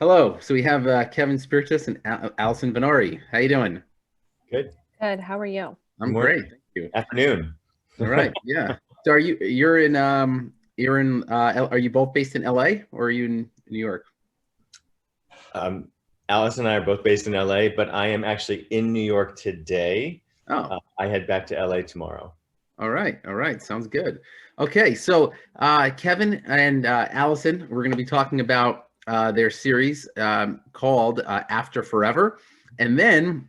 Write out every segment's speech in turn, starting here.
Hello. So we have Kevin Spiritus and Allison Venori. How you doing? Good. Good. How are you? I'm Morning, great. Thank you. afternoon. All right. Yeah. So are you both based in LA or are you in New York? Um, Alice and I are both based in LA, but I am actually in New York today. Oh, I head back to LA tomorrow. all right. All right. Sounds good. Okay. So Kevin and Allison, we're going to be talking about their series called After Forever. And then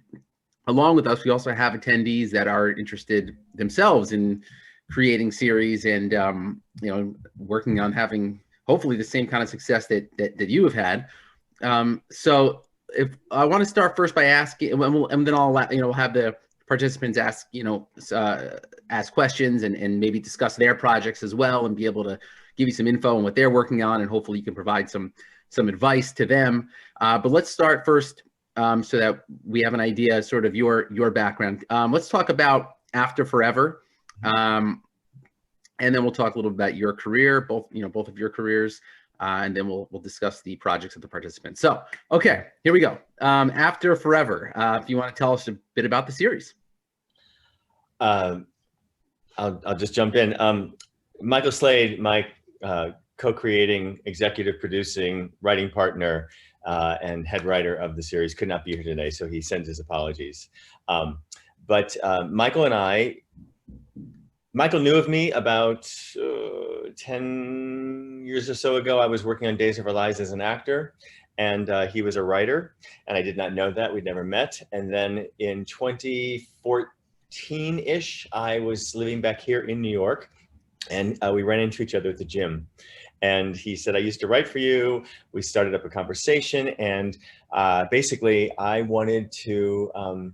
along with us, we also have attendees that are interested themselves in creating series and working on having hopefully the same kind of success that you have had. So if I want to start first by asking, and then I'll we'll have the participants ask ask questions and maybe discuss their projects as well and be able to give you some info on what they're working on and hopefully you can provide some advice to them. But let's start first so that we have an idea sort of your background. Let's talk about After Forever. And then we'll talk a little bit about your career, both of your careers, and then we'll discuss the projects of the participants. So, okay, here we go. After Forever, if you want to tell us a bit about the series. I'll just jump in. Michael Slade, my co-creating, executive producing, writing partner, and head writer of the series, could not be here today, so he sends his apologies. But Michael knew of me about 10 years or so ago. I was working on Days of Our Lives as an actor, and he was a writer, and I did not know that. We'd never met. And then in 2014-ish, I was living back here in New York, and we ran into each other at the gym. And he said, I used to write for you. We started up a conversation, and basically I wanted to know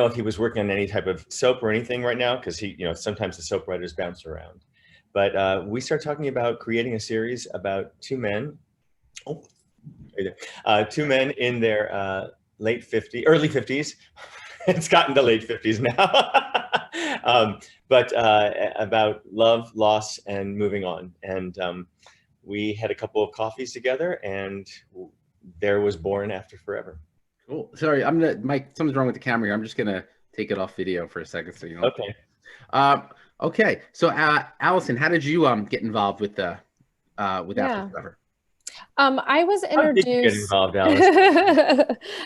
if he was working on any type of soap or anything right now, because sometimes the soap writers bounce around. But we started talking about creating a series about two men in their early 50s. It's gotten to late 50s now. But about love, loss, and moving on. And we had a couple of coffees together, and there was born After Forever. Cool. Sorry, Mike. Something's wrong with the camera here. I'm just gonna take it off video for a second, so you know. Okay. Okay. So, Allison, how did you get involved with with After Forever? I was How did you get introduced. involved, Alice?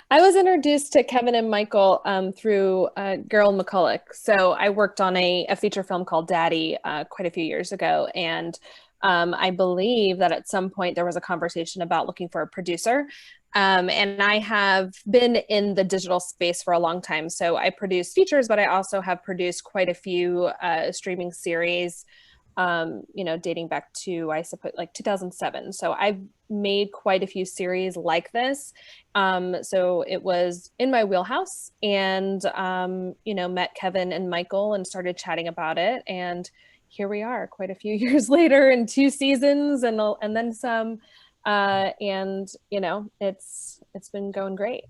I was introduced to Kevin and Michael through Gerald McCulloch. So I worked on a feature film called Daddy quite a few years ago, and I believe that at some point there was a conversation about looking for a producer. And I have been in the digital space for a long time. So I produce features, but I also have produced quite a few streaming series, dating back to, I suppose, like 2007. So I've made quite a few series like this. So it was in my wheelhouse, and, met Kevin and Michael and started chatting about it. And here we are quite a few years later in 2 seasons and then some. It's been going great.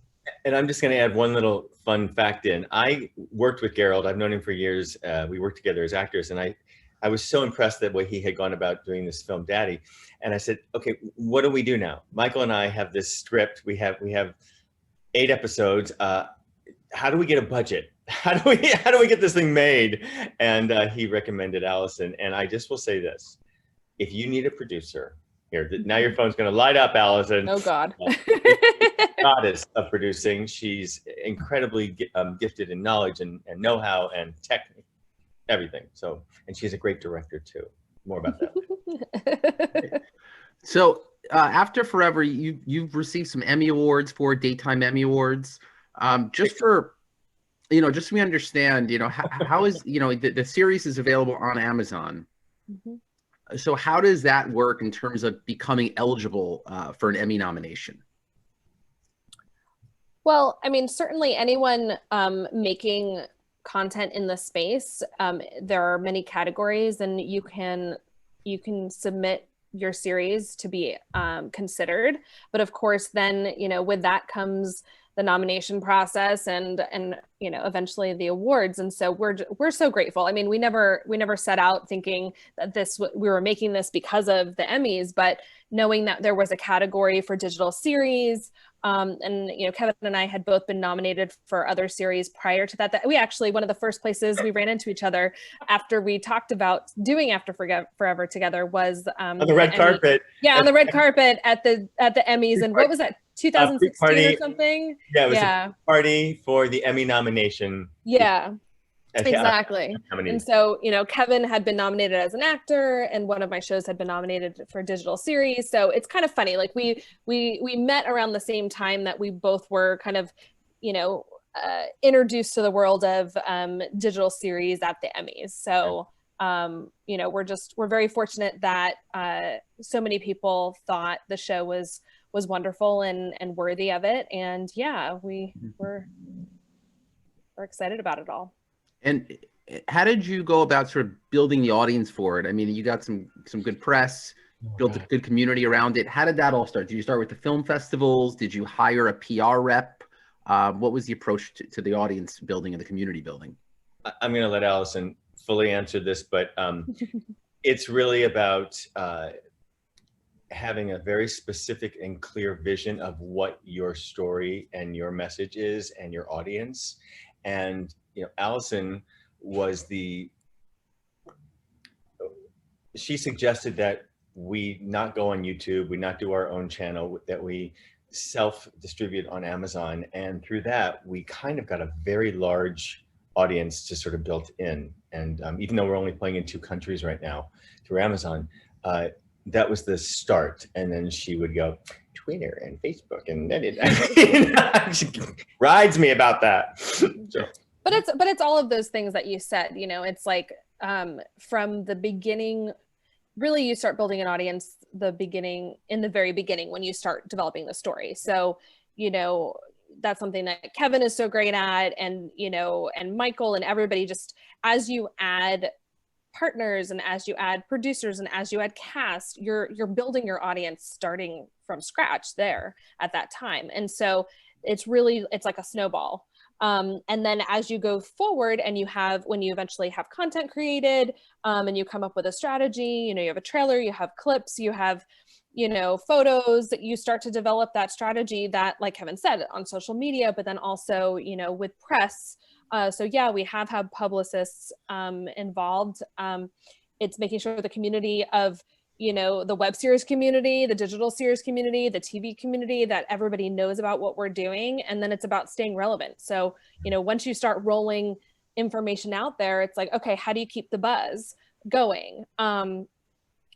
And I'm just going to add one little fun fact in. I worked with Gerald. I've known him for years. We worked together as actors, and I was so impressed that way he had gone about doing this film, Daddy. And I said, okay, what do we do now? Michael and I have this script. We have 8 episodes. How do we get a budget? How do we get this thing made? And he recommended Allison. And I just will say this: if you need a producer, here, now your phone's going to light up, Allison. Oh, God. Goddess of producing. She's incredibly gifted in knowledge and know-how and technique, everything. So, and she's a great director too. More about that. So, After Forever, you've received some Emmy Awards, 4 Daytime Emmy Awards. Just for, just so we understand, how is, the series is available on Amazon. Mhm. So how does that work in terms of becoming eligible for an Emmy nomination? Well, I mean, certainly anyone making content in the space, there are many categories, and you can submit your series to be considered. But of course, then with that comes the nomination process and you know, eventually the awards. And so we're so grateful. I mean, we never set out thinking that we were making this because of the Emmys, but knowing that there was a category for digital series, and you know, Kevin and I had both been nominated for other series prior to that. That we actually, one of the first places we ran into each other after we talked about doing After Forever together was on the red carpet. Yeah, on the red carpet at the Emmys. And what was that, 2016 or something? Yeah, it was a party for the Emmy nomination. Yeah. Exactly. And so, you know, Kevin had been nominated as an actor and one of my shows had been nominated for a digital series. So it's kind of funny. Like we met around the same time that we both were kind of, you know, introduced to the world of digital series at the Emmys. So, you know, we're very fortunate that so many people thought the show was wonderful and worthy of it. And yeah, we're excited about it all. And how did you go about sort of building the audience for it? I mean, you got some good press, built a good community around it. How did that all start? Did you start with the film festivals? Did you hire a PR rep? What was the approach to the audience building and the community building? I'm going to let Allison fully answer this, but it's really about having a very specific and clear vision of what your story and your message is and your audience. And you know, Allison she suggested that we not go on YouTube, we not do our own channel, that we self-distribute on Amazon. And through that, we kind of got a very large audience to sort of built in. And even though we're only playing in 2 countries right now through Amazon, that was the start. And then she would go, Twitter and Facebook, and then she rides me about that. So. But it's all of those things that you said, you know, it's like from the beginning, really you start building an audience in the very beginning when you start developing the story. So, you know, that's something that Kevin is so great at, and, you know, and Michael and everybody, just as you add partners and as you add producers and as you add cast, you're building your audience starting from scratch there at that time. And so it's like a snowball. And then as you go forward and when you eventually have content created, and you come up with a strategy, you know, you have a trailer, you have clips, you have, you know, photos, that you start to develop that strategy that, like Kevin said, on social media, but then also, you know, with press. So yeah, we have had publicists involved. It's making sure the community of, you know, the web series community, the digital series community, the TV community, that everybody knows about what we're doing. And then it's about staying relevant. So, you know, once you start rolling information out there, it's like, okay, how do you keep the buzz going?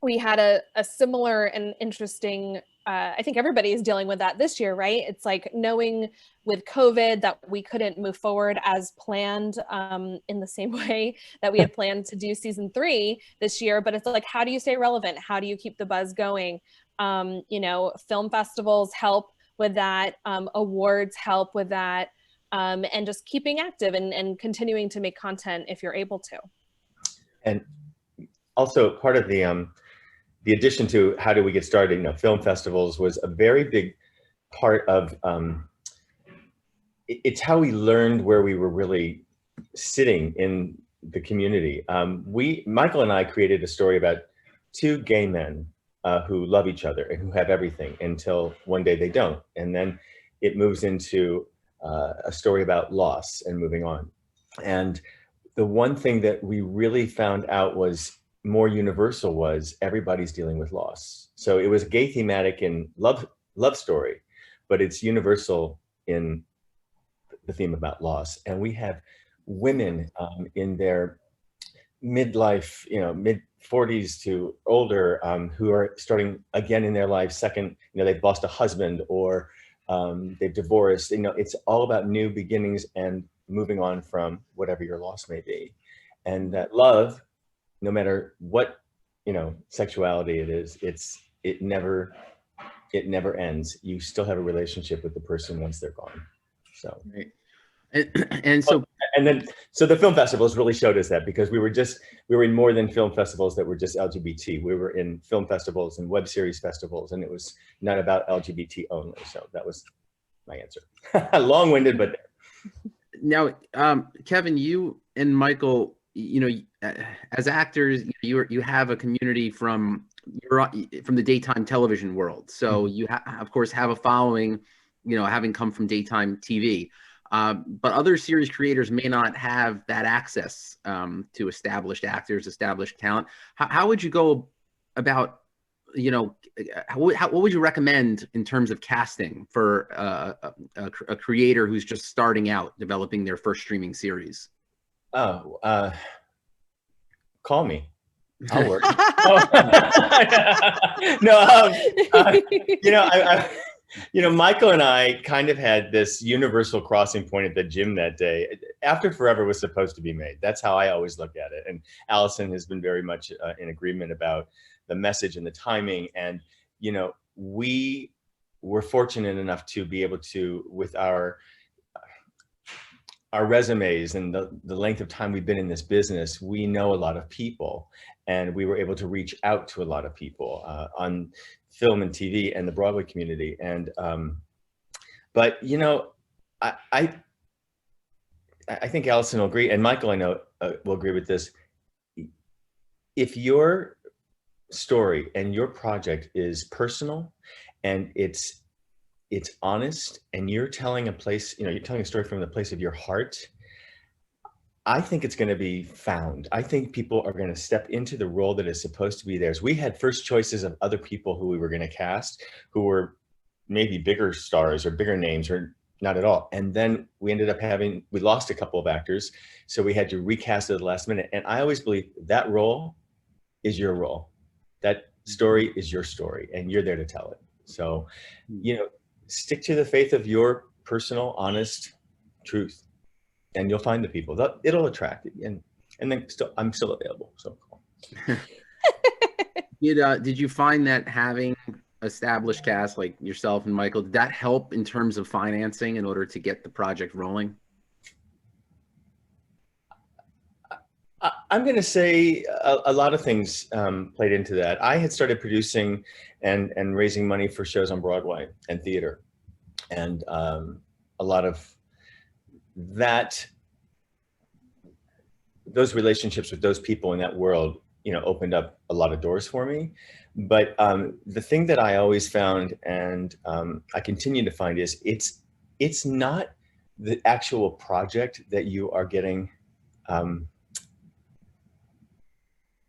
We had a similar and interesting, I think everybody is dealing with that this year, right? It's like knowing with COVID that we couldn't move forward as planned, in the same way that we had planned to do season 3 this year. But it's like, how do you stay relevant? How do you keep the buzz going? You know, film festivals help with that, awards help with that, and just keeping active and continuing to make content if you're able to. And also part of the addition to how do we get started, you know, film festivals was a very big part of, it's how we learned where we were really sitting in the community. Michael and I created a story about 2 gay men who love each other and who have everything until one day they don't. And then it moves into a story about loss and moving on. And the one thing that we really found out was more universal was everybody's dealing with loss. So it was gay thematic in love story, but it's universal in the theme about loss. And we have women in their midlife, you know, mid 40s to older, who are starting again in their life, second, you know, they've lost a husband or they've divorced. You know, it's all about new beginnings and moving on from whatever your loss may be. And that love, no matter what, you know, sexuality it is, it never ends. You still have a relationship with the person once they're gone. So, right. And so the film festivals really showed us that, because we were in more than film festivals that were just LGBT. We were in film festivals and web series festivals, and it was not about LGBT only. So that was my answer. Long-winded, but Now, Kevin, you and Michael, as actors, you have a community from the daytime television world. So you of course have a following, having come from daytime TV. But other series creators may not have that access to established actors, established talent. How would you go about, what would you recommend in terms of casting for a creator who's just starting out developing their first streaming series? call me. I'll work. No, Michael and I kind of had this universal crossing point at the gym that day. After Forever was supposed to be made. That's how I always look at it. And Allison has been very much in agreement about the message and the timing. And, we were fortunate enough to be able to, with our resumes and the length of time we've been in this business, we know a lot of people, and we were able to reach out to a lot of people on film and TV and the Broadway community. And but I think Allison will agree, and Michael, I know, will agree with this. If your story and your project is personal and it's honest, and you're telling you're telling a story from the place of your heart, I think it's going to be found. I think people are going to step into the role that is supposed to be theirs. We had first choices of other people who we were going to cast, who were maybe bigger stars or bigger names, or not at all. And then we ended up we lost a couple of actors, so we had to recast it at the last minute. And I always believe that role is your role. That story is your story, and you're there to tell it. So, stick to the faith of your personal, honest truth, and you'll find the people. It'll attract you. And then I'm still available. So cool. Did you find that having established cast like yourself and Michael, did that help in terms of financing in order to get the project rolling? I'm going to say a lot of things played into that. I had started producing and raising money for shows on Broadway and theater. And a lot of those relationships with those people in that world, opened up a lot of doors for me. But the thing that I always found, and I continue to find, is it's not the actual project that you are getting,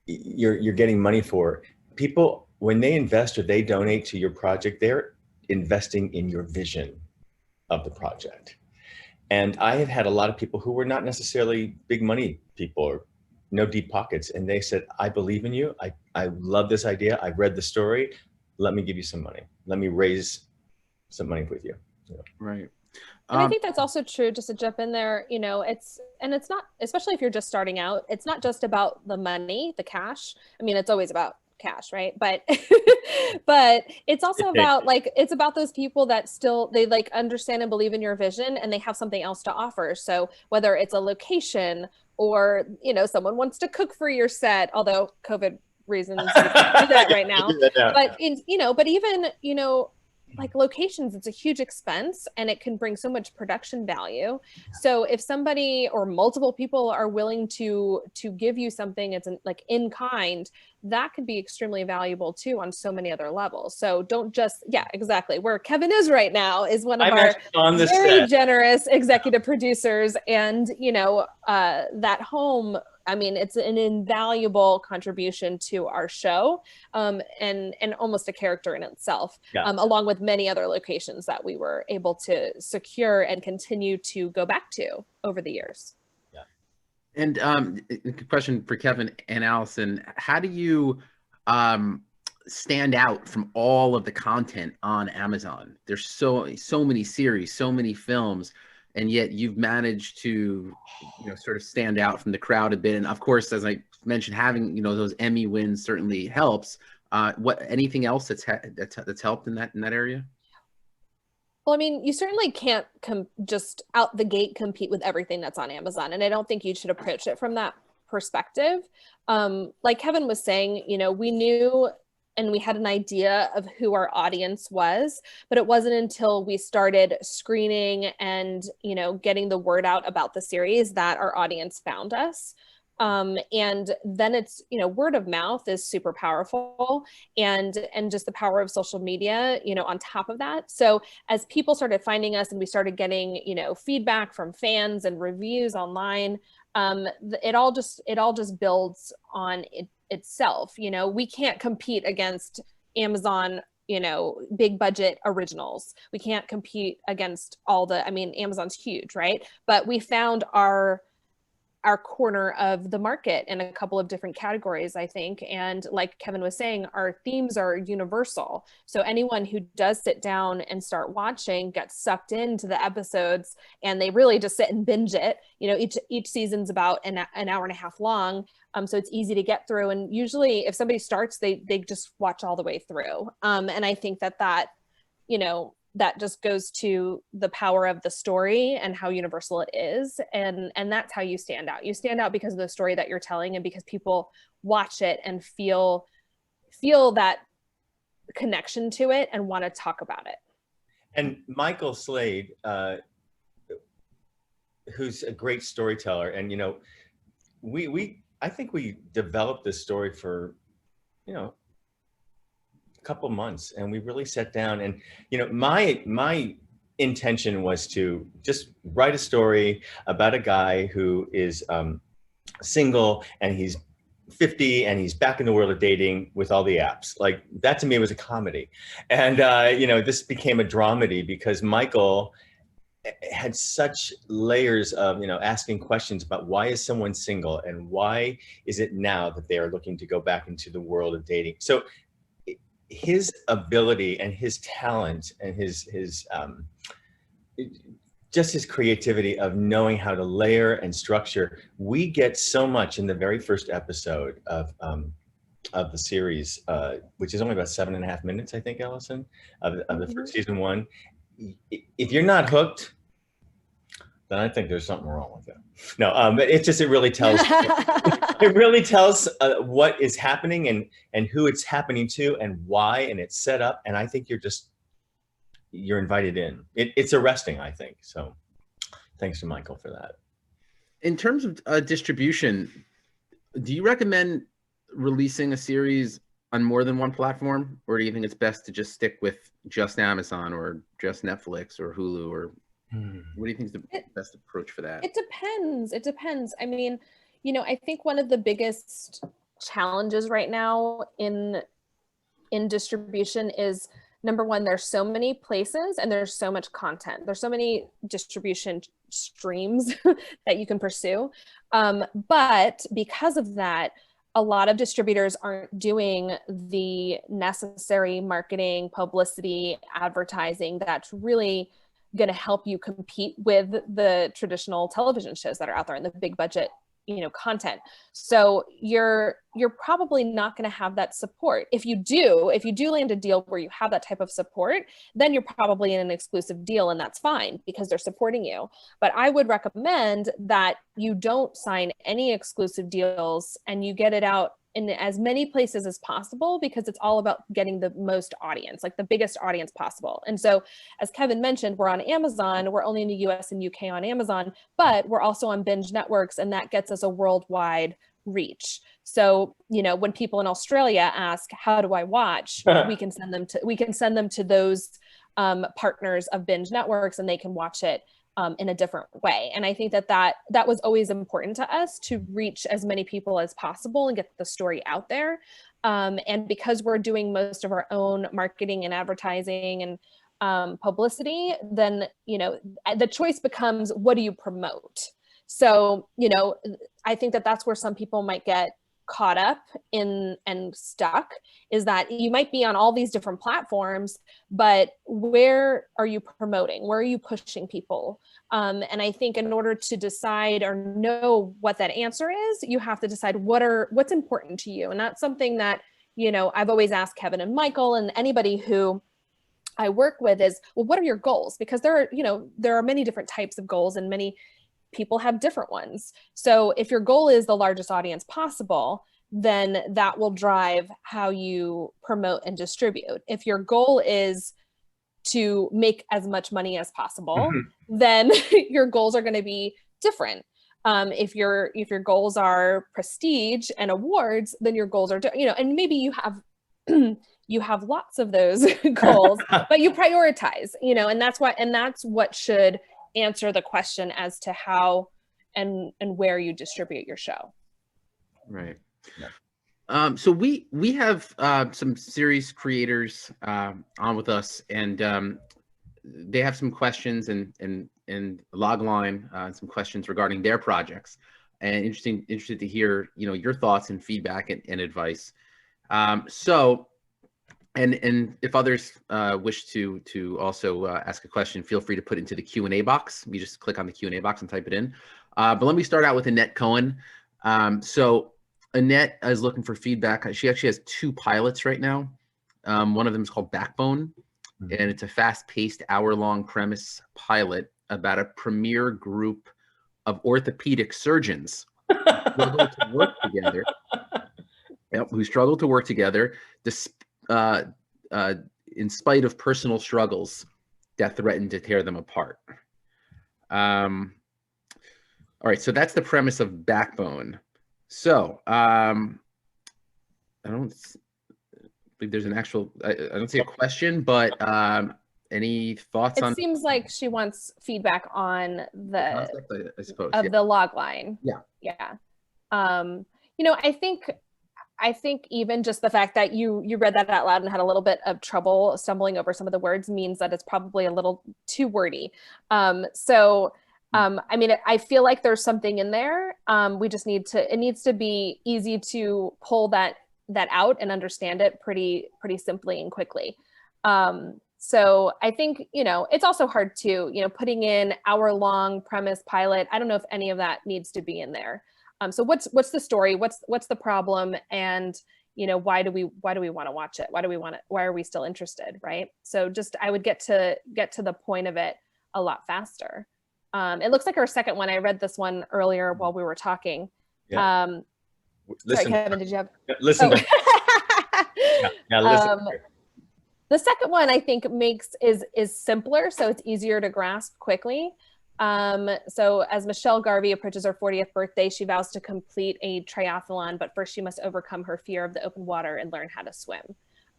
you're getting money for. People, when they invest or they donate to your project, they're investing in your vision of the project. And I have had a lot of people who were not necessarily big money people or no deep pockets, and they said, I believe in you. I love this idea. I read the story. Let me give you some money. Let me raise some money with you. Right. And I think that's also true, just to jump in there, it's not, especially if you're just starting out, it's not just about the money, the cash. I mean, it's always about cash, right? But but it's also about it's about those people that still, they understand and believe in your vision, and they have something else to offer. So whether it's a location, or someone wants to cook for your set, although COVID reasons we can't do that right now. But but even like locations, it's a huge expense, and it can bring so much production value. So if somebody or multiple people are willing to give you something, it's in kind, that could be extremely valuable too on so many other levels. So don't just, exactly where Kevin is right now is one of our very generous executive producers, and that home, I mean, it's an invaluable contribution to our show, and almost a character in itself, along with many other locations that we were able to secure and continue to go back to over the years. Yeah. And a question for Kevin and Allison: how do you stand out from all of the content on Amazon? There's so many series, so many films, and yet you've managed to, sort of stand out from the crowd a bit. And of course, as I mentioned, having, those Emmy wins certainly helps. Anything else that's helped in that area? Well, I mean, you certainly can't just out the gate compete with everything that's on Amazon. And I don't think you should approach it from that perspective. Like Kevin was saying, we knew and we had an idea of who our audience was, but it wasn't until we started screening and, you know, getting the word out about the series that our audience found us. And then it's, you know, word of mouth is super powerful, and just the power of social media, you know, on top of that. So as people started finding us and we started getting, you know, feedback from fans and reviews online, it all just builds on itself. You know, we can't compete against Amazon, you know, big budget originals. We can't compete against all the, I mean, Amazon's huge, right? But we found our corner of the market in a couple of different categories, I think. And like Kevin was saying, our themes are universal. So anyone who does sit down and start watching gets sucked into the episodes, and they really just sit and binge it. You know, each season's about an hour and a half long. So it's easy to get through. And usually if somebody starts, they just watch all the way through. And I think that, you know, that just goes to the power of the story and how universal it is. And that's how you stand out. You stand out because of the story that you're telling, and because people watch it and feel that connection to it and want to talk about it. And Michael Slade, who's a great storyteller, and, you know, I think we developed this story for, you know, couple months, and we really sat down, and, you know, my intention was to just write a story about a guy who is single, and he's 50 and he's back in the world of dating with all the apps. Like, that to me was a comedy. And you know, this became a dramedy because Michael had such layers of, you know, asking questions about why is someone single and why is it now that they are looking to go back into the world of dating. So his ability and his talent and his just his creativity of knowing how to layer and structure. We get so much in the very first episode of the series, which is only about 7.5 minutes, I think, Allison, of the first season 1. If you're not hooked, then I think there's something wrong with it. No, but it really tells, it really tells what is happening and who it's happening to and why, and it's set up. And I think you're invited in. It's arresting, I think. So thanks to Michael for that. In terms of distribution, do you recommend releasing a series on more than one platform, or do you think it's best to just stick with just Amazon or just Netflix or Hulu, or what do you think is the best approach for that? It depends. It depends. I mean, you know, I think one of the biggest challenges right now in distribution is, number one, there's so many places and there's so much content. There's so many distribution streams that you can pursue. But because of that, a lot of distributors aren't doing the necessary marketing, publicity, advertising that's really going to help you compete with the traditional television shows that are out there and the big budget, you know, content. So you're probably not going to have that support. If you do land a deal where you have that type of support, then you're probably in an exclusive deal, and that's fine because they're supporting you. But I would recommend that you don't sign any exclusive deals and you get it out in as many places as possible, because it's all about getting the most audience, like the biggest audience possible. And so, as Kevin mentioned, we're on Amazon. We're only in the US and UK on Amazon, but we're also on binge networks, and that gets us a worldwide reach. So, you know, when people in Australia ask, how do I watch? we can send them to those partners of binge networks, and they can watch it in a different way. And I think that was always important to us, to reach as many people as possible and get the story out there. And because we're doing most of our own marketing and advertising and publicity, then, you know, the choice becomes, what do you promote? So, you know, I think that's where some people might get caught up in and stuck, is that you might be on all these different platforms, but where are you promoting? Where are you pushing people? And I think in order to decide or know what that answer is, you have to decide what's important to you. And that's something that, you know, I've always asked Kevin and Michael and anybody who I work with is, well, what are your goals? Because there are many different types of goals, and many people have different ones. So if your goal is the largest audience possible, then that will drive how you promote and distribute. If your goal is to make as much money as possible, then your goals are going to be different. If your goals are prestige and awards, then your goals are, and maybe you have you have lots of those goals, but you prioritize, and that's what should answer the question as to how and where you distribute your show. Right. Yeah. So we have some series creators on with us, and they have some questions and logline some questions regarding their projects, and interested to hear your thoughts and feedback and advice. So and if others wish to also ask a question, feel free to put it into the Q&A box. You just click on the Q&A box and type it in. But let me start out with Annette Cohen. So Annette is looking for feedback. She actually has 2 pilots right now. One of them is called Backbone, and it's a fast-paced hour-long premise pilot about a premier group of orthopedic surgeons who struggle to work together in spite of personal struggles that threaten to tear them apart. All right, so that's the premise of Backbone. So I don't think there's an actual, I don't see a question, but any thoughts on? It seems like she wants feedback on the concept, I suppose, the log line. Yeah. I think even just the fact that you read that out loud and had a little bit of trouble stumbling over some of the words means that it's probably a little too wordy. I feel like there's something in there. It needs to be easy to pull that out and understand it pretty simply and quickly. So I think, it's also hard to, putting in hour-long premise pilot. I don't know if any of that needs to be in there. So what's the story? What's the problem? And, why do we want to watch it? Why are we still interested? Right. So I would get to the point of it a lot faster. It looks like our second one, I read this one earlier while we were talking. Yeah. Sorry, Kevin, did you have? Listen. Listen. The second one I think is simpler, so it's easier to grasp quickly. So as Michelle Garvey approaches her 40th birthday, she vows to complete a triathlon, but first she must overcome her fear of the open water and learn how to swim.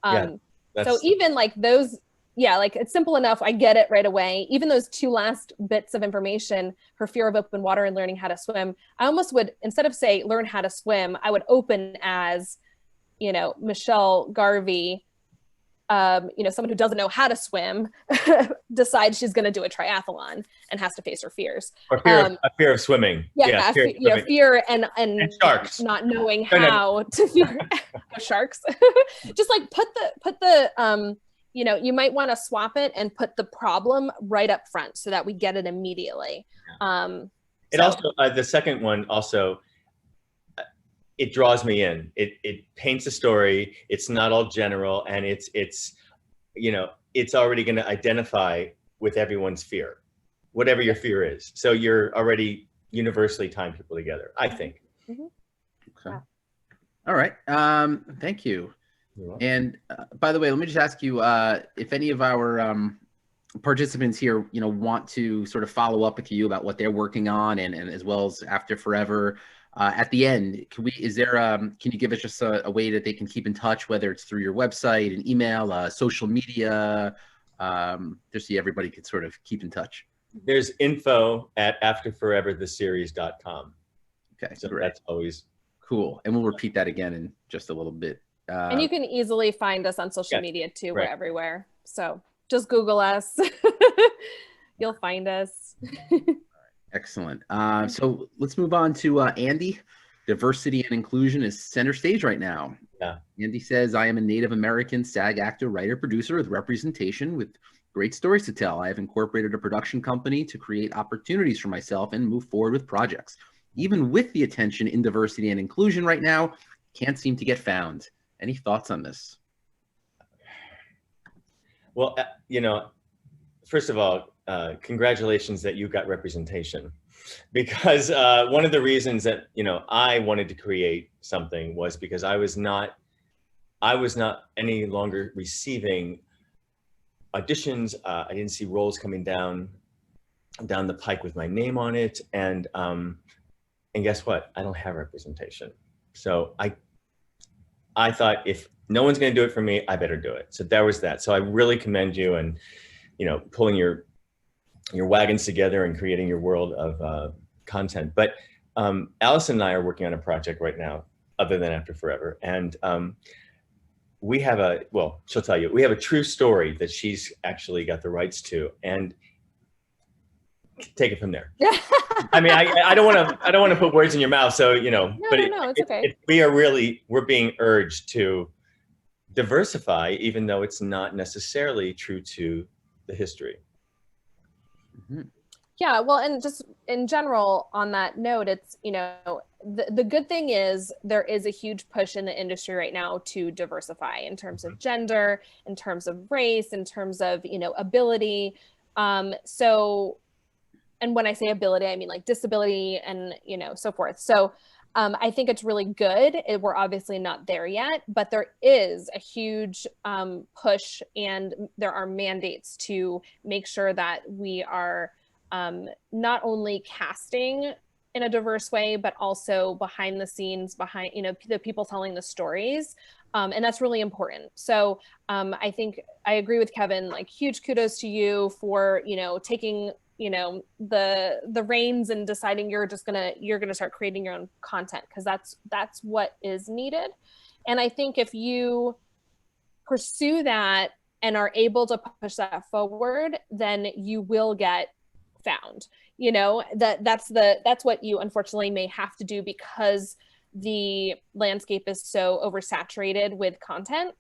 So even like those, like it's simple enough. I get it right away. Even those 2 last bits of information, her fear of open water and learning how to swim, I almost would, instead of say learn how to swim, I would open as, Michelle Garvey, someone who doesn't know how to swim decides she's going to do a triathlon and has to face her fears. Or fear of swimming. Fear and sharks. Not knowing how to fear sharks. Just like put the you might want to swap it and put the problem right up front so that we get it immediately. Also, the second one also, it draws me in. It paints a story. It's not all general, and it's already going to identify with everyone's fear, whatever your fear is. So you're already universally tying people together, I think. Mm-hmm. Okay. All right. Thank you. And by the way, let me just ask you if any of our participants here, want to sort of follow up with you about what they're working on, and as well as After Forever. At the end, can you give us just a way that they can keep in touch, whether it's through your website, an email, social media, just so everybody could sort of keep in touch? There's info at afterforevertheseries.com. Okay, so great. That's always cool. And we'll repeat that again in just a little bit. And you can easily find us on social media too. Right. We're everywhere. So just Google us. You'll find us. Excellent. So let's move on to Andy. Diversity and inclusion is center stage right now. Yeah. Andy says, I am a Native American SAG actor, writer, producer with representation with great stories to tell. I have incorporated a production company to create opportunities for myself and move forward with projects. Even with the attention in diversity and inclusion right now, can't seem to get found. Any thoughts on this? Well, first of all, congratulations that you got representation. because one of the reasons that, you know, I wanted to create something was because I was not any longer receiving auditions. I didn't see roles coming down the pike with my name on it, and guess what? I don't have representation. So I thought, if no one's going to do it for me, I better do it. So there was that. So I really commend you, and, you know, pulling your wagons together and creating your world of content. But Allison and I are working on a project right now, other than After Forever, and we have she'll tell you, we have a true story that she's actually got the rights to, and take it from there. I mean, I don't want to put words in your mouth, so, you know, No, it's okay. We're being urged to diversify, even though it's not necessarily true to the history. Mhm. Yeah, well, and just in general on that note, it's, you know, the good thing is there is a huge push in the industry right now to diversify in terms of gender, in terms of race, in terms of, you know, ability. So, and when I say ability, I mean like disability and, you know, so forth. So I think it's really good. We're obviously not there yet, but there is a huge push, and there are mandates to make sure that we are not only casting in a diverse way, but also behind the scenes, behind, you know, the people telling the stories. And that's really important. So I think I agree with Kevin, like huge kudos to you for, you know, taking, you know, the reins and deciding you're gonna start creating your own content, because that's what is needed. And I think if you pursue that and are able to push that forward, then you will get found. You know, that's what you unfortunately may have to do, because the landscape is so oversaturated with content.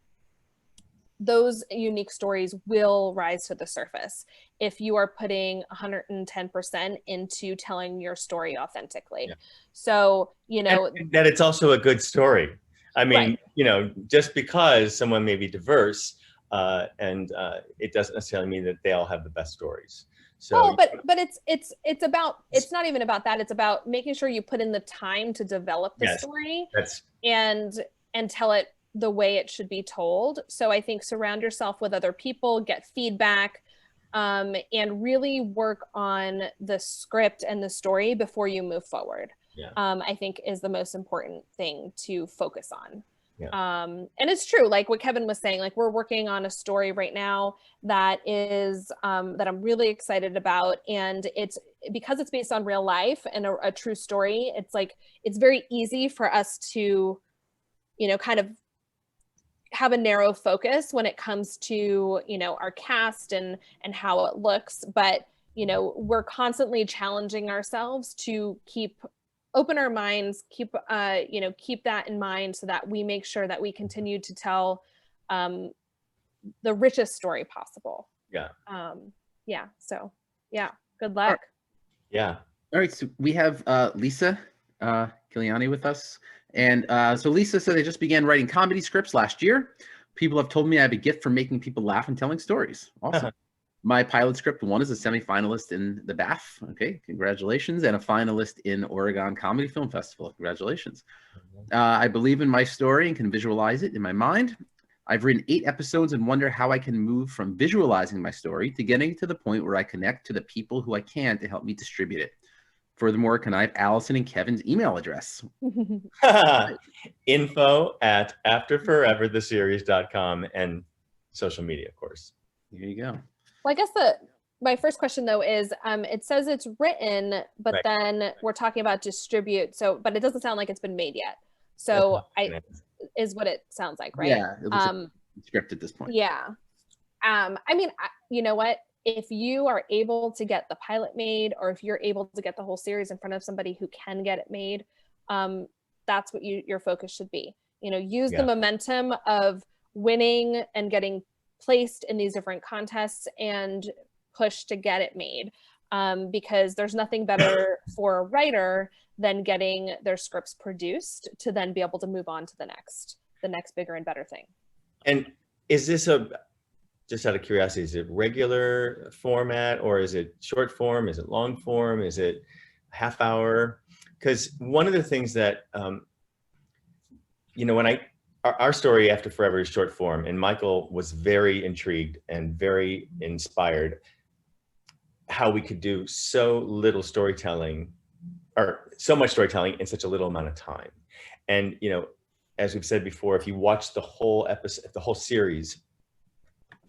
Those unique stories will rise to the surface if you are putting 110% into telling your story authentically. Yeah. So, you know, and that it's also a good story. I mean, right. You know, just because someone may be diverse, and it doesn't necessarily mean that they all have the best stories. So, but it's about, it's not even about that. It's about making sure you put in the time to develop the yes, story that's and tell it the way it should be told. So I think surround yourself with other people, get feedback, and really work on the script and the story before you move forward. Yeah. I think is the most important thing to focus on. Yeah. And it's true, like what Kevin was saying, like we're working on a story right now that is that I'm really excited about, and it's because it's based on real life and a true story. It's like it's very easy for us to, you know, kind of have a narrow focus when it comes to, you know, our cast and how it looks. But, you know, we're constantly challenging ourselves to open our minds, keep that in mind, so that we make sure that we continue to tell the richest story possible. Yeah. So yeah, good luck. Yeah. All right, so we have Lisa Giuliani with us. And so Lisa said they just began writing comedy scripts last year. People have told me I have a gift for making people laugh and telling stories. Awesome. My pilot script won as a semifinalist in the BAF. Okay, congratulations. And a finalist in Oregon Comedy Film Festival. Congratulations. I believe in my story and can visualize it in my mind. I've written 8 episodes and wonder how I can move from visualizing my story to getting to the point where I connect to the people who I can to help me distribute it. Furthermore, can I have Allison and Kevin's email address? info@afterforevertheseries.com and social media, of course. Here you go. Well, I guess my first question though is, it says it's written, but right. Then we're talking about distribute. So, but it doesn't sound like it's been made yet. So is what it sounds like, right? Yeah, it looks like script at this point. Yeah. I mean, you know what? If you are able to get the pilot made, or if you're able to get the whole series in front of somebody who can get it made, that's what your focus should be. You know, use the momentum of winning and getting placed in these different contests and push to get it made, because there's nothing better for a writer than getting their scripts produced to then be able to move on to the next bigger and better thing. And is this just out of curiosity, is it regular format, or is it short form? Is it long form? Is it half hour, because one of the things that, when our story After Forever is short form, and Michael was very intrigued and very inspired how we could do so little storytelling, or so much storytelling in such a little amount of time. And, as we've said before, if you watch the whole episode, the whole series,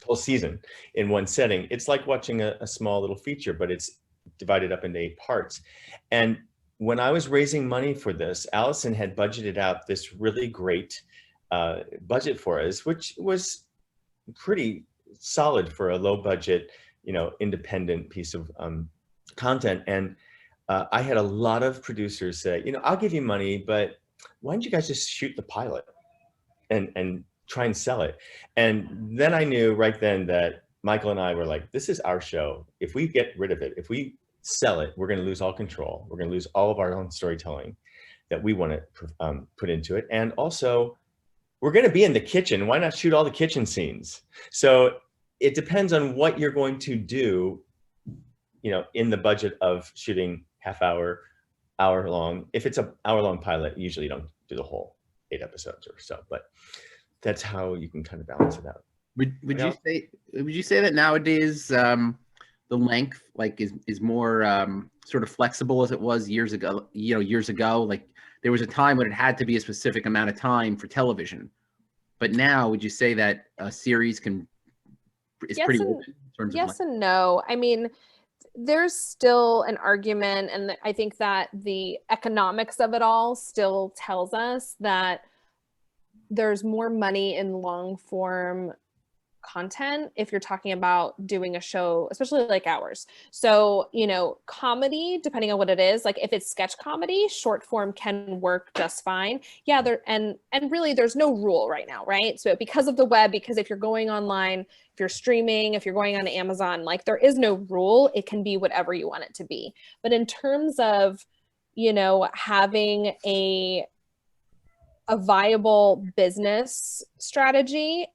whole season in one setting, it's like watching a small little feature, but it's divided up into 8 parts. And when I was raising money for this, Allison had budgeted out this really great budget for us, which was pretty solid for a low budget, independent piece of content. And I had a lot of producers say, I'll give you money, but why don't you guys just shoot the pilot and try and sell it? And then I knew right then that Michael and I were like, this is our show. If we get rid of it, if we sell it, we're going to lose all control. We're going to lose all of our own storytelling that we want to put into it. And also, we're going to be in the kitchen. Why not shoot all the kitchen scenes? So it depends on what you're going to do, in the budget of shooting half hour, hour long. If it's an hour long pilot, usually you don't do the whole 8 episodes or so, but that's how you can kind of balance it out. Would you say that nowadays the length is more sort of flexible as it was years ago? Years ago, like there was a time when it had to be a specific amount of time for television, but now would you say that a series is pretty open in terms of yes and no? I mean, there's still an argument, and I think that the economics of it all still tells us that there's more money in long form content if you're talking about doing a show, especially like ours. So, comedy, depending on what it is, like if it's sketch comedy, short form can work just fine. Yeah, and really there's no rule right now, right? So because of the web, because if you're going online, if you're streaming, if you're going on Amazon, like there is no rule. It can be whatever you want it to be. But in terms of, having a viable business strategy,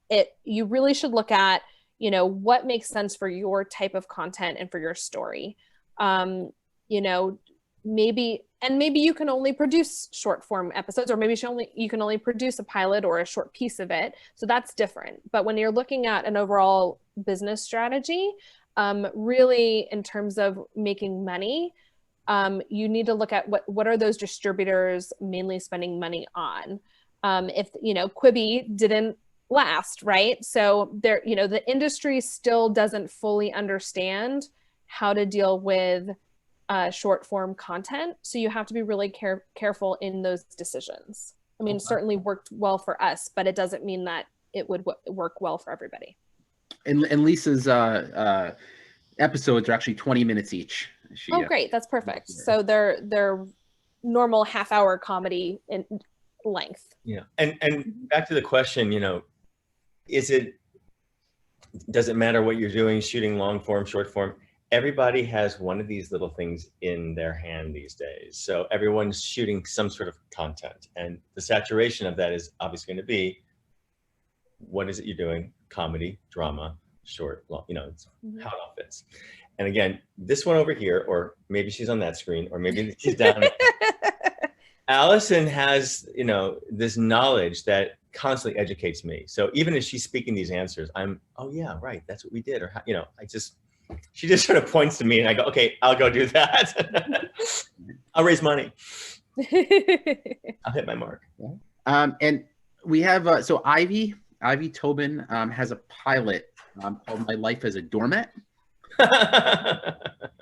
you really should look at, what makes sense for your type of content and for your story. Maybe you can only produce short form episodes, or maybe you can only produce a pilot or a short piece of it. So that's different. But when you're looking at an overall business strategy, really in terms of making money, you need to look at what are those distributors mainly spending money on. If Quibi didn't last, right? So there, the industry still doesn't fully understand how to deal with short form content. So you have to be really careful in those decisions. I mean, certainly worked well for us, but it doesn't mean that it would work well for everybody. And Lisa's episodes are actually 20 minutes each. Great. That's perfect. So they're normal half-hour comedy in length. Yeah. And back to the question, does it matter what you're doing, shooting long form, short form? Everybody has one of these little things in their hand these days. So everyone's shooting some sort of content, and the saturation of that is obviously going to be, what is it you're doing? Comedy, drama, short, long, it's how it all fits. And again, this one over here, or maybe she's on that screen, or maybe she's down. Allison has, this knowledge that constantly educates me. So even as she's speaking these answers, I'm, oh yeah, right, that's what we did. Or, she just sort of points to me and I go, okay, I'll go do that. I'll raise money. I'll hit my mark. And we have, so Ivy Tobin has a pilot called My Life as a Doormat.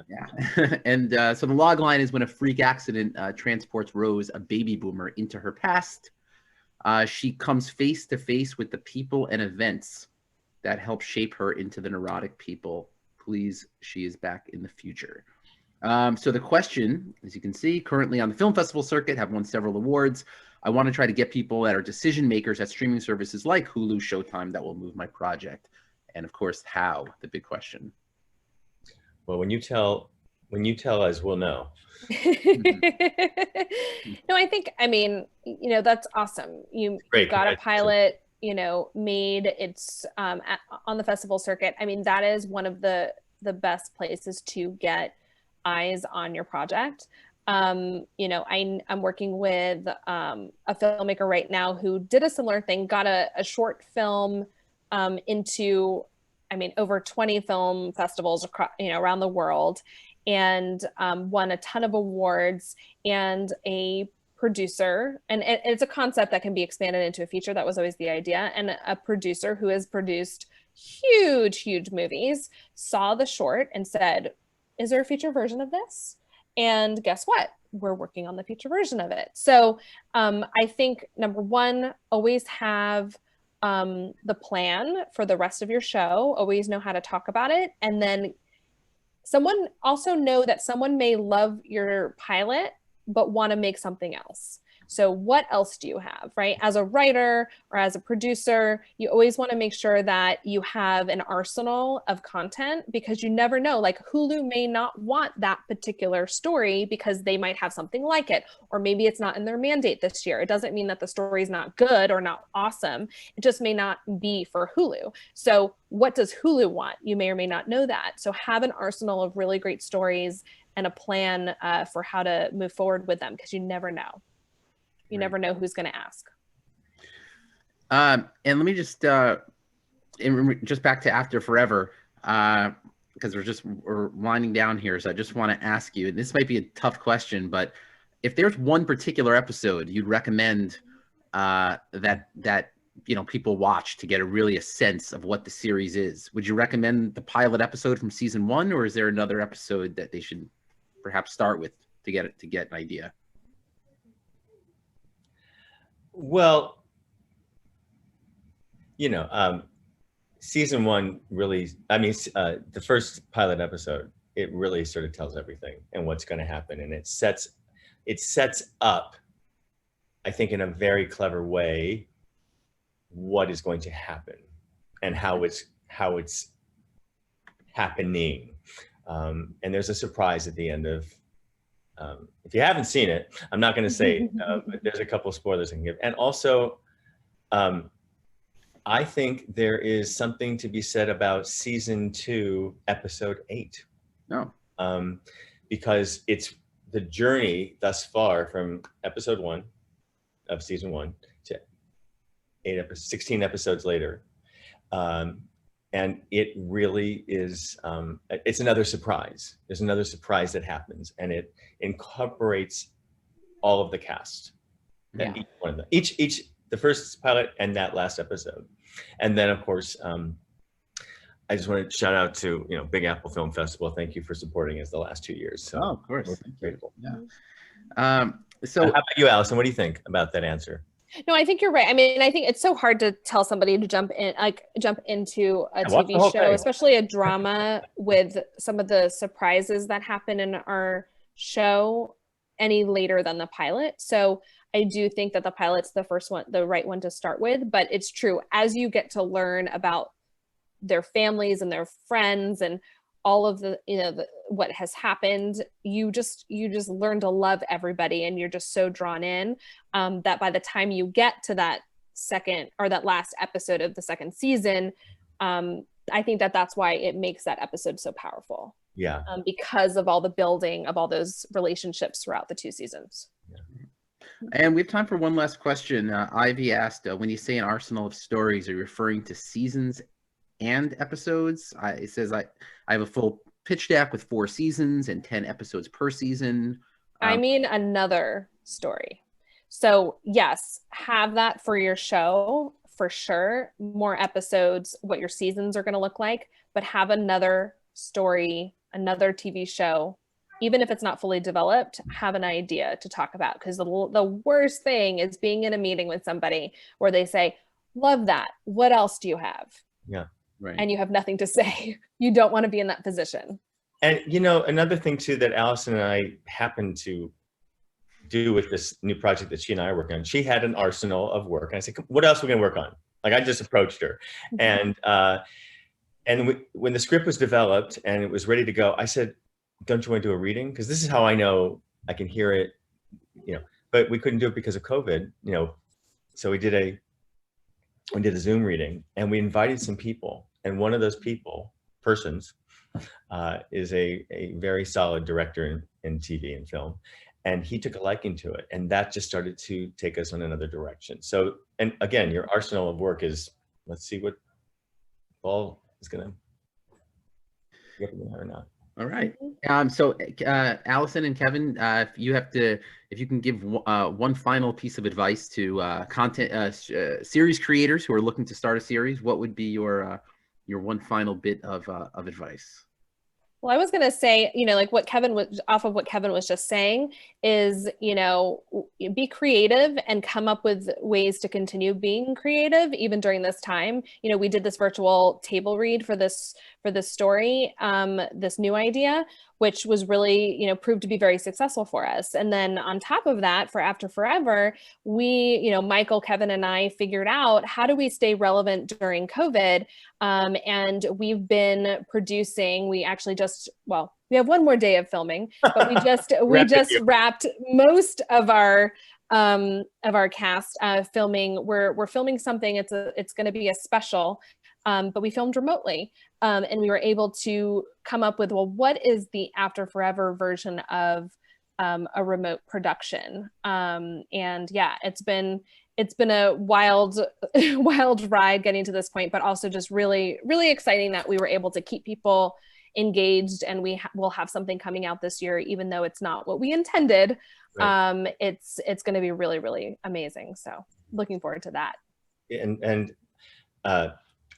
Yeah. And so the log line is, when a freak accident transports Rose, a baby boomer, into her past, she comes face to face with the people and events that help shape her into the neurotic people. Please, she is back in the future. So the question, as you can see, currently on the film festival circuit, have won several awards. I want to try to get people that are decision makers at streaming services like Hulu, Showtime, that will move my project. And of course, how, the big question. Well, when you tell us, we'll know. No, I mean, that's awesome. You got a pilot, made. It's on the festival circuit. I mean, that is one of the best places to get eyes on your project. You know, I'm working with a filmmaker right now who did a similar thing, got a short film into, I mean, over 20 film festivals across, you know, around the world, and won a ton of awards, and a producer, and it's a concept that can be expanded into a feature. That was always the idea. And a producer who has produced huge movies saw the short and said, is there a feature version of this? And guess what? We're working on the feature version of it. So I think number one, always have the plan for the rest of your show, always know how to talk about it. And then someone also know that someone may love your pilot, but want to make something else. So what else do you have, right? As a writer or as a producer, you always want to make sure that you have an arsenal of content, because you never know, like Hulu may not want that particular story because they might have something like it, or maybe it's not in their mandate this year. It doesn't mean that the story is not good or not awesome. It just may not be for Hulu. So what does Hulu want? You may or may not know that. So have an arsenal of really great stories and a plan for how to move forward with them, because you never know. You never know who's going to ask. And let me just back to After Forever, because we're winding down here. So I just want to ask you, and this might be a tough question, but if there's one particular episode you'd recommend that you know people watch to get a sense of what the series is, would you recommend the pilot episode from season 1, or is there another episode that they should perhaps start with to get an idea? Well, you know, season 1 really, I mean, the first pilot episode, it really sort of tells everything and what's going to happen. And it sets up, I think, in a very clever way, what is going to happen and how it's happening. And there's a surprise at the end of, if you haven't seen it, I'm not going to say, but there's a couple of spoilers I can give. And also, I think there is something to be said about season 2, episode 8. No. Because it's the journey thus far from episode 1 of season 1 to 16 episodes later. And it really is, it's another surprise. There's another surprise that happens, and it incorporates all of the cast. Yeah. Each one of them, each the first pilot and that last episode. And then of course, I just want to shout out to, you know, Big Apple Film Festival. Thank you for supporting us the last 2 years. So of course. we're grateful. Yeah. So how about you, Allison? What do you think about that answer? No, I think you're right. I mean, I think it's so hard to tell somebody to jump into a watch the whole TV show, thing. especially a drama, with some of the surprises that happen in our show any later than the pilot. So I do think that the pilot's the first one, the right one to start with. But it's true, as you get to learn about their families and their friends and all of the, you know, what has happened, you just learn to love everybody, and you're just so drawn in that by the time you get to that second or that last episode of the second season, I think that that's why it makes that episode so powerful. Yeah. Because of all the building of all those relationships throughout the 2 seasons. Yeah. And we have time for one last question. Ivy asked, when you say an arsenal of stories, are you referring to seasons and episodes? It says I have a full pitch deck with 4 seasons and 10 episodes per season. I mean, another story. So yes, have that for your show for sure. More episodes, what your seasons are going to look like, but have another story, another TV show, even if it's not fully developed, have an idea to talk about. Because the worst thing is being in a meeting with somebody where they say, love that, what else do you have? Yeah. Right. And you have nothing to say. You don't want to be in that position. And, you know, another thing too that Allison and I happened to do with this new project that she and I are working on, she had an arsenal of work. And I said, what else are we going to work on? Like, I just approached her. And when the script was developed and it was ready to go, I said, don't you want to do a reading? Because this is how I know I can hear it, you know, but we couldn't do it because of COVID, you know. So we did a Zoom reading, and we invited some people. And one of those persons is a very solid director in TV and film. and he took a liking to it, and that just started to take us in another direction. So, and again, your arsenal of work is, let's see what Paul is gonna get or not. All right. So Allison and Kevin, if you can give one final piece of advice to series creators who are looking to start a series, what would be your one final bit of advice? Well, I was going to say, like what Kevin was off of what Kevin was just saying is, be creative and come up with ways to continue being creative even during this time. We did this virtual table read for this story, this new idea, which was really, proved to be very successful for us. And then on top of that, for After Forever, we, Michael, Kevin, and I figured out how do we stay relevant during COVID. And we've been producing, we actually we have one more day of filming, but we just wrapped most of our cast filming. We're filming something. It's going to be a special, but we filmed remotely. And we were able to come up with, what is the After Forever version of a remote production? And yeah, it's been a wild ride getting to this point, but also just really, really exciting that we were able to keep people engaged, and will have something coming out this year, even though it's not what we intended. Right. It's going to be really, really amazing. So looking forward to that. And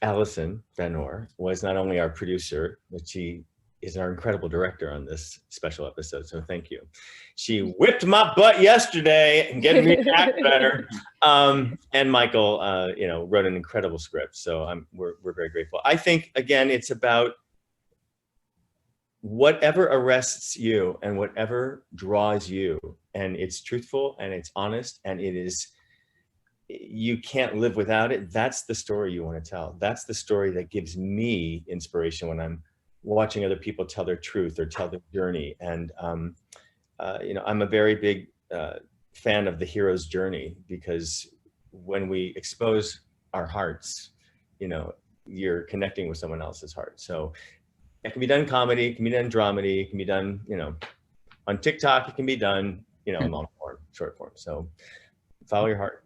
Alison Van-Oor was not only our producer, but she is our incredible director on this special episode. So thank you. She whipped my butt yesterday and getting me to act better. And Michael, wrote an incredible script. So we're very grateful. I think, again, it's about whatever arrests you and whatever draws you, and it's truthful and it's honest and you can't live without it. That's the story you want to tell. That's the story that gives me inspiration when I'm watching other people tell their truth or tell their journey. And, I'm a very big fan of the hero's journey, because when we expose our hearts, you're connecting with someone else's heart. So it can be done comedy, it can be done dramedy, it can be done, on TikTok, it can be done, long form, short form. So follow your heart.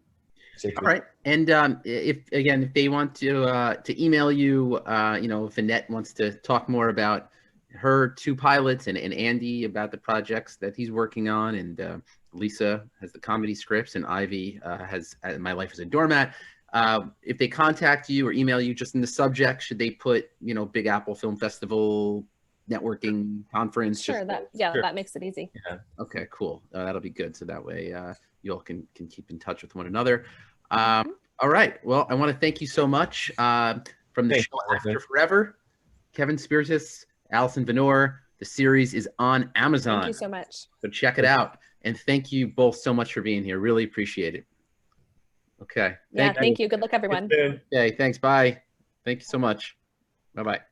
All right. And if they want to email you, if Annette wants to talk more about her two pilots and Andy about the projects that he's working on, and Lisa has the comedy scripts, and Ivy has My Life as a Doormat. If they contact you or email you, just in the subject, should they put, Big Apple Film Festival networking conference? Sure. That makes it easy. Yeah. Okay, cool. That'll be good. So that way you all can keep in touch with one another. All right. Well, I want to thank you so much from the show After Forever, Kevin Spiritus, Allison Van-Oor. The series is on Amazon. Thank you so much. So check it out. And thank you both so much for being here. Really appreciate it. Okay. Thank you. Good luck, everyone. Okay. Thanks. Bye. Thank you so much. Bye-bye.